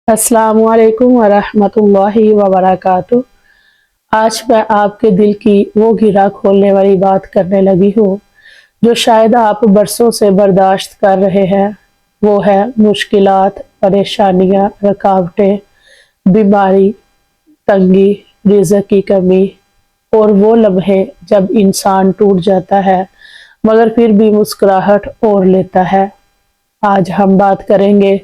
अस्सलामु अलैकुम वरहमतुल्लाहि वबरकातुह। आज मैं आपके दिल की वो गिरा खोलने वाली बात करने लगी हूँ जो शायद आप बरसों से बर्दाश्त कर रहे हैं। वो है मुश्किलात, परेशानियाँ, रुकावटें, बीमारी, तंगी, रिज़्क की कमी और वो लम्हे जब इंसान टूट जाता है मगर फिर भी मुस्कुराहट ओढ़ लेता है। आज हम बात करेंगे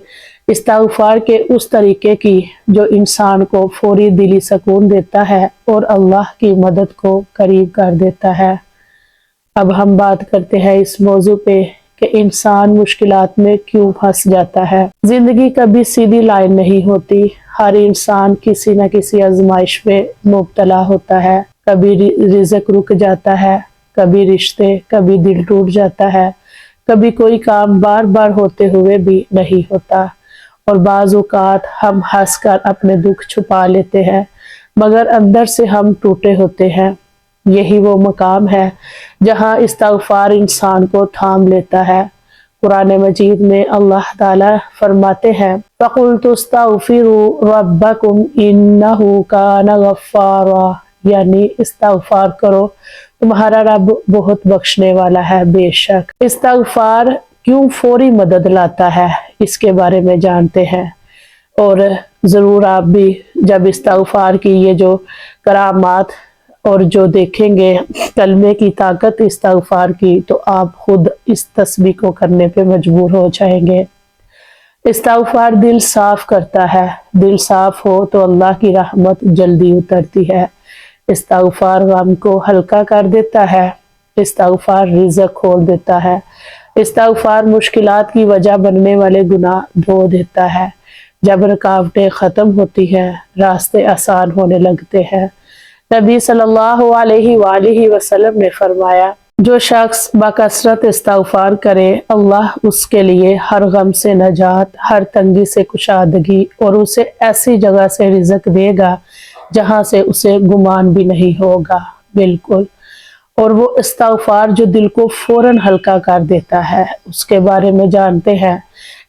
इस्तिग़फ़ार के उस तरीके की जो इंसान को फौरी दिली सुकून देता है और अल्लाह की मदद को करीब कर देता है। अब हम बात करते हैं इस मौजू पे कि इंसान मुश्किलात में क्यों फंस जाता है। जिंदगी कभी सीधी लाइन नहीं होती। हर इंसान किसी न किसी आजमाइश में मुब्तला होता है। कभी रिज़्क रुक जाता है, कभी रिश्ते, कभी दिल टूट जाता है, कभी कोई काम बार बार होते हुए भी नहीं होता और बाज़ औक़ात हम हंसकर अपने दुख छुपा लेते हैं मगर अंदर से हम टूटे होते हैं। यही वो मकाम है जहाँ इस्तिग़फ़ार इंसान को थाम लेता है। कुरान मजीद में अल्लाह ताला फरमाते हैं, फ़क़ुल्तु इस्तग़फ़िरू रब्बकुम इन्नहु कान गफ़्फ़ारा, यानी इस्तिग़फ़ार करो, तुम्हारा रब बहुत बख्शने वाला है। बेशक इस्तिग़फ़ार क्यों फौरी मदद लाता है इसके बारे में जानते हैं और ज़रूर आप भी जब इस्तिग़फ़ार की ये जो करामात और जो देखेंगे कलमे की ताकत इस्तिग़फ़ार की तो आप खुद इस तस्बीह को करने पे मजबूर हो जाएंगे। इस्तिग़फ़ार दिल साफ करता है। दिल साफ हो तो अल्लाह की रहमत जल्दी उतरती है। इस्तिग़फ़ार गम को हल्का कर देता है। इस्तिग़फ़ार रिज़्क खोल देता है। इस्तिग़फ़ार मुश्किलात की वजह बनने वाले गुनाह धो देता है। जब रुकावटें ख़त्म होती हैं रास्ते आसान होने लगते हैं। नबी सल्लल्लाहु अलैहि वसल्लम ने फरमाया, जो शख्स बकसरत इस्तिग़फ़ार करे अल्लाह उसके लिए हर गम से नजात, हर तंगी से कुशादगी और उसे ऐसी जगह से रिज़्क देगा जहाँ से उसे गुमान भी नहीं होगा। बिल्कुल। और वो इस्तिग़फ़ार जो दिल को फ़ौरन हल्का कर देता है उसके बारे में जानते हैं।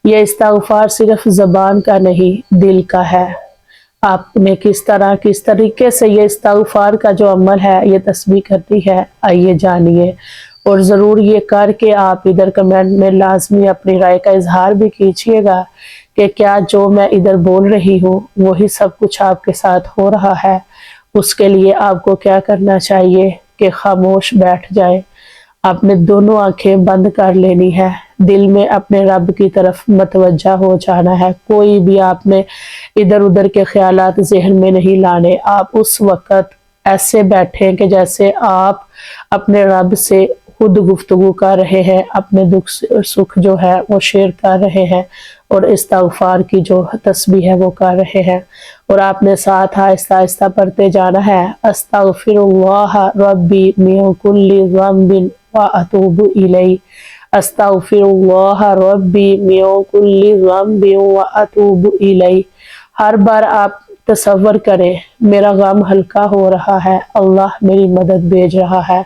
ये इस्तिग़फ़ार सिर्फ ज़बान का नहीं दिल का है। आपने किस तरीके से ये इस्तिग़फ़ार का जो अमल है ये तस्बीह करती है, आइए जानिए। और ज़रूर ये करके आप इधर कमेंट में लाजमी अपनी राय का इजहार भी कीजिएगा कि क्या जो मैं इधर बोल रही हूँ वही सब कुछ आपके साथ हो रहा है। उसके लिए आपको क्या करना चाहिए कि खामोश बैठ जाए, आपने दोनों आंखें बंद कर लेनी है, दिल में अपने रब की तरफ मतवज्जा हो जाना है। कोई भी आपने इधर उधर के ख्यालात ज़हन में नहीं लाने। आप उस वक़्त ऐसे बैठें कि जैसे आप अपने रब से खुद गुफ्तगू कर रहे हैं, अपने दुख सुख जो है वो शेयर कर रहे हैं और इस्तिग़फ़ार की जो तस्बीह है वो कर रहे हैं। और आपने साथ आहिस्ता आहिस्ता पढ़ते जाना है, अस्तग़फ़िरुल्लाह रब्बी मिन कुल्ली ज़ंबिन व अतूबु इलैहि, अस्तग़फ़िरुल्लाह रब्बी मिन कुल्ली ज़ंबिन व अतूबु इलैहि। हर बार आप तसव्वुर करें मेरा गम हल्का हो रहा है, अल्लाह मेरी मदद भेज रहा है।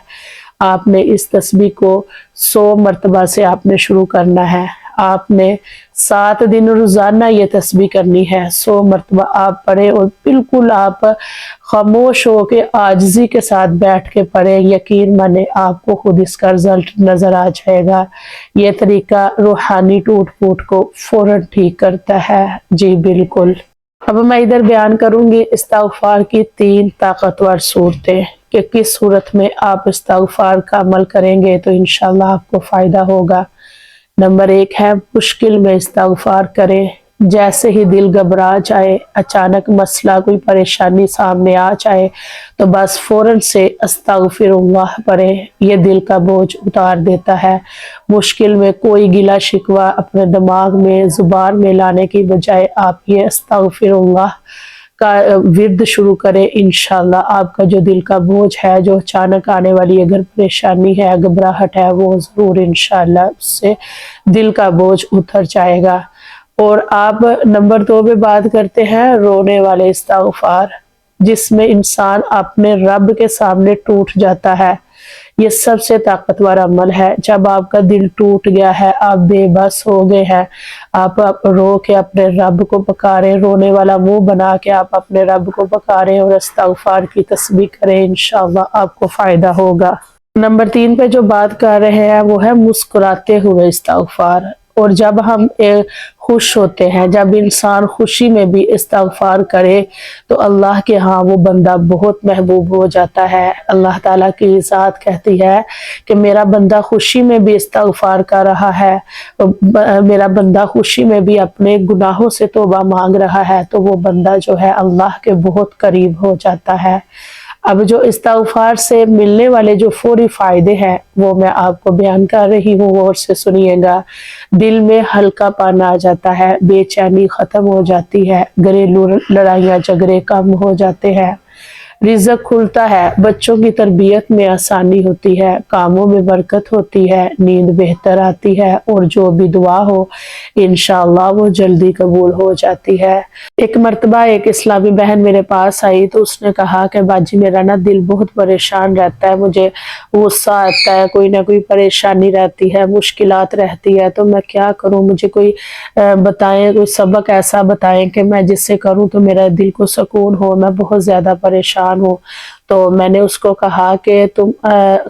आपने इस तस्बीह को 100 मरतबा से आपने शुरू करना है। आपने 7 दिन रोज़ाना ये तस्बीह करनी है। 100 मरतबा आप पढ़े और बिल्कुल आप खामोश हो के आजिज़ी के साथ बैठ के पढ़े। यकीन माने आपको खुद इसका रिजल्ट नज़र आ जाएगा। ये तरीका रूहानी टूट फूट को फ़ौरन ठीक करता है। जी बिल्कुल। अब मैं इधर बयान करूंगी इस्तिग़फ़ार की 3 ताकतवर सूरतें कि किस सूरत में आप इस्तिग़फ़ार का अमल करेंगे तो इंशाअल्लाह आपको फ़ायदा होगा। नंबर 1 है मुश्किल में इस्तिग़फ़ार करें। जैसे ही दिल घबरा जाए, अचानक मसला कोई परेशानी सामने आ जाए तो बस फ़ौरन से अस्तग़फ़िरुल्लाह पढ़ें। ये दिल का बोझ उतार देता है। मुश्किल में कोई गिला शिकवा अपने दिमाग में ज़ुबान में लाने की बजाय आप ये अस्तग़फ़िरुल्लाह का विर्द शुरू करें। इंशाअल्लाह आपका जो दिल का बोझ है, जो अचानक आने वाली अगर परेशानी है, घबराहट है, वो ज़रूर इंशाअल्लाह उससे दिल का बोझ उतर जाएगा। और आप नंबर 2 पे बात करते हैं रोने वाले इस्तिग़फ़ार, जिसमें इंसान अपने रब के सामने टूट जाता है। یہ سب سے طاقتور عمل ہے۔ جب آپ کا دل ٹوٹ گیا ہے، آپ بے بس ہو گئے ہیں، آپ رو کے اپنے رب کو پکاریں، رونے والا منہ بنا کے آپ اپنے رب کو پکاریں اور استغفار کی تسبیح کریں، انشاءاللہ آپ کو فائدہ ہوگا۔ نمبر 3 پہ جو بات کر رہے ہیں وہ ہے مسکراتے ہوئے استغفار۔ اور جب ہم خوش ہوتے ہیں، جب انسان خوشی میں بھی استغفار کرے تو اللہ کے ہاں وہ بندہ بہت محبوب ہو جاتا ہے۔ اللہ تعالیٰ کی ذات کہتی ہے کہ میرا بندہ خوشی میں بھی استغفار کر رہا ہے، میرا بندہ خوشی میں بھی اپنے گناہوں سے توبہ مانگ رہا ہے، تو وہ بندہ جو ہے اللہ کے بہت قریب ہو جاتا ہے۔ اب جو استغفار سے ملنے والے جو فوری فائدے ہیں وہ میں آپ کو بیان کر رہی ہوں، غور سے سنیے گا۔ دل میں ہلکا پن آ جاتا ہے، بے چینی ختم ہو جاتی ہے، گھریلو لڑائیاں جھگڑے کم ہو جاتے ہیں، رزق کھلتا ہے، بچوں کی تربیت میں آسانی ہوتی ہے، کاموں میں برکت ہوتی ہے، نیند بہتر آتی ہے، اور جو بھی دعا ہو انشاءاللہ وہ جلدی قبول ہو جاتی ہے۔ ایک مرتبہ ایک اسلامی بہن میرے پاس آئی تو اس نے کہا کہ باجی میرا نا دل بہت پریشان رہتا ہے، مجھے غصہ آتا ہے، کوئی نہ کوئی پریشانی رہتی ہے، مشکلات رہتی ہے، تو میں کیا کروں؟ مجھے کوئی بتائیں، کوئی سبق ایسا بتائیں کہ میں جس سے کروں تو میرا دل کو سکون ہو، میں بہت زیادہ پریشان ہوں۔ تو میں نے اس کو کہا کہ تم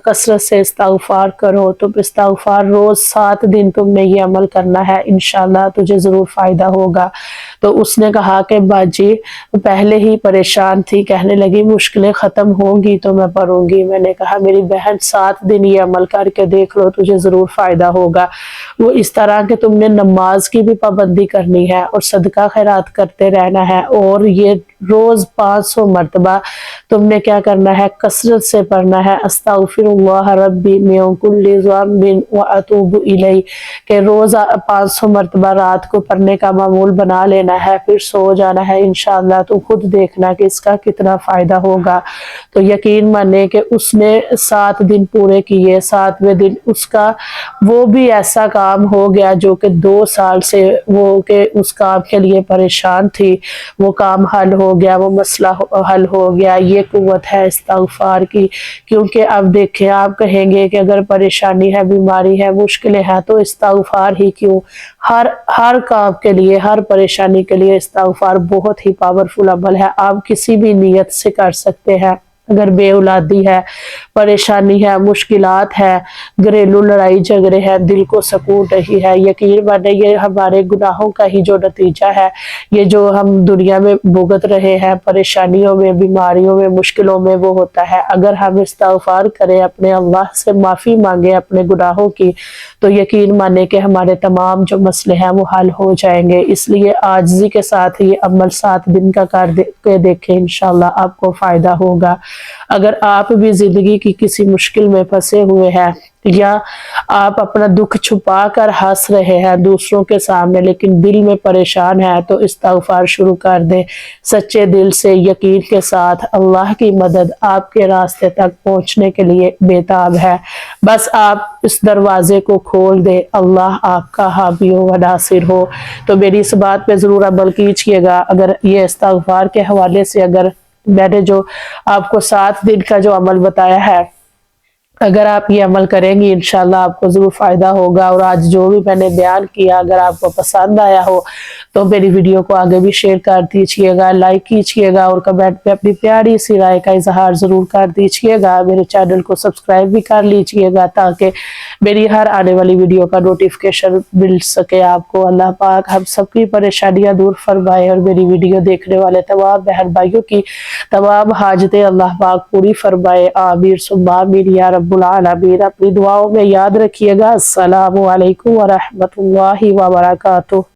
کثرت سے استغفار کرو، تم استغفار روز 7 دن تم نے یہ عمل کرنا ہے، انشاءاللہ تجھے ضرور فائدہ ہوگا۔ تو اس نے کہا کہ باجی پہلے ہی پریشان تھی، کہنے لگی مشکلیں ختم ہوں گی تو میں پڑھوں گی۔ میں نے کہا میری بہن 7 دن یہ عمل کر کے دیکھ لو، تجھے ضرور فائدہ ہوگا۔ وہ اس طرح کہ تم نے نماز کی بھی پابندی کرنی ہے اور صدقہ خیرات کرتے رہنا ہے، اور یہ روز 500 مرتبہ تم نے کیا کرنا ہے؟ کثرت سے پڑھنا ہے، استغفر اللہ ربی من کل ذنب واتوب الیہ، کہ روز 500 مرتبہ رات کو پڑھنے کا معمول بنا لینا ہے، پھر سو جانا ہے، انشاءاللہ تو خود دیکھنا کہ اس کا کتنا فائدہ ہوگا۔ تو یقین مانے کہ اس نے 7 دن پورے کیے، 7ویں دن اس کا وہ بھی ایسا کام ہو گیا جو کہ 2 سال سے وہ کہ اس کام کے لیے پریشان تھی، وہ کام حل ہو گیا، وہ مسئلہ حل ہو گیا۔ یہ قوت ہے استغفار کی، کیونکہ اب دیکھیں آپ کہیں گے کہ اگر پریشانی ہے، بیماری ہے، مشکلیں ہیں تو استغفار ہی کیوں؟ ہر کام کے لیے، ہر پریشانی کے لیے استغفار بہت ہی پاورفل عمل ہے، آپ کسی بھی نیت سے کر سکتے ہیں۔ اگر بے اولادی ہے، پریشانی ہے، مشکلات ہے، گھریلو لڑائی جھگڑے ہیں، دل کو سکون نہیں ہے، یقین مانے یہ ہمارے گناہوں کا ہی جو نتیجہ ہے، یہ جو ہم دنیا میں بھگت رہے ہیں پریشانیوں میں، بیماریوں میں، مشکلوں میں، وہ ہوتا ہے۔ اگر ہم استغفار کریں، اپنے اللہ سے معافی مانگیں اپنے گناہوں کی، تو یقین مانے کہ ہمارے تمام جو مسئلے ہیں وہ حل ہو جائیں گے۔ اس لیے عاجزی کے ساتھ یہ عمل 7 دن کا کر کے دیکھیں، انشاءاللہ آپ کو فائدہ ہوگا۔ اگر آپ بھی زندگی کی کسی مشکل میں پھنسے ہوئے ہیں، یا آپ اپنا دکھ چھپا کر ہنس رہے ہیں دوسروں کے سامنے لیکن دل میں پریشان ہے، تو استغفار شروع کر دیں سچے دل سے، یقین کے ساتھ۔ اللہ کی مدد آپ کے راستے تک پہنچنے کے لیے بےتاب ہے، بس آپ اس دروازے کو کھول دیں، اللہ آپ کا حامی و ناصر ہو۔ تو میری اس بات پہ ضرور عمل کیجئے گا۔ اگر یہ استغفار کے حوالے سے اگر میں نے جو آپ کو 7 دن کا جو عمل بتایا ہے، اگر آپ یہ عمل کریں گی انشاءاللہ آپ کو ضرور فائدہ ہوگا۔ اور آج جو بھی میں نے بیان کیا اگر آپ کو پسند آیا ہو تو میری ویڈیو کو آگے بھی شیئر کر دیجئے گا، لائک کیجئے گا، اور کمنٹ پہ اپنی پیاری سی رائے کا اظہار ضرور کر دیجئے گا۔ میرے چینل کو سبسکرائب بھی کر لیجئے گا تاکہ میری ہر آنے والی ویڈیو کا نوٹیفیکیشن مل سکے آپ کو۔ اللہ پاک ہم سب کی پریشانیاں دور فرمائے اور میری ویڈیو دیکھنے والے تمام بہن بھائیوں کی تمام حاجتیں اللہ پاک پوری فرمائے، آمین ثم آمین یا رب العالمین۔ اپنی دعاؤں میں یاد رکھیے گا۔ السلام علیکم ورحمۃ اللہ وبرکاتہ۔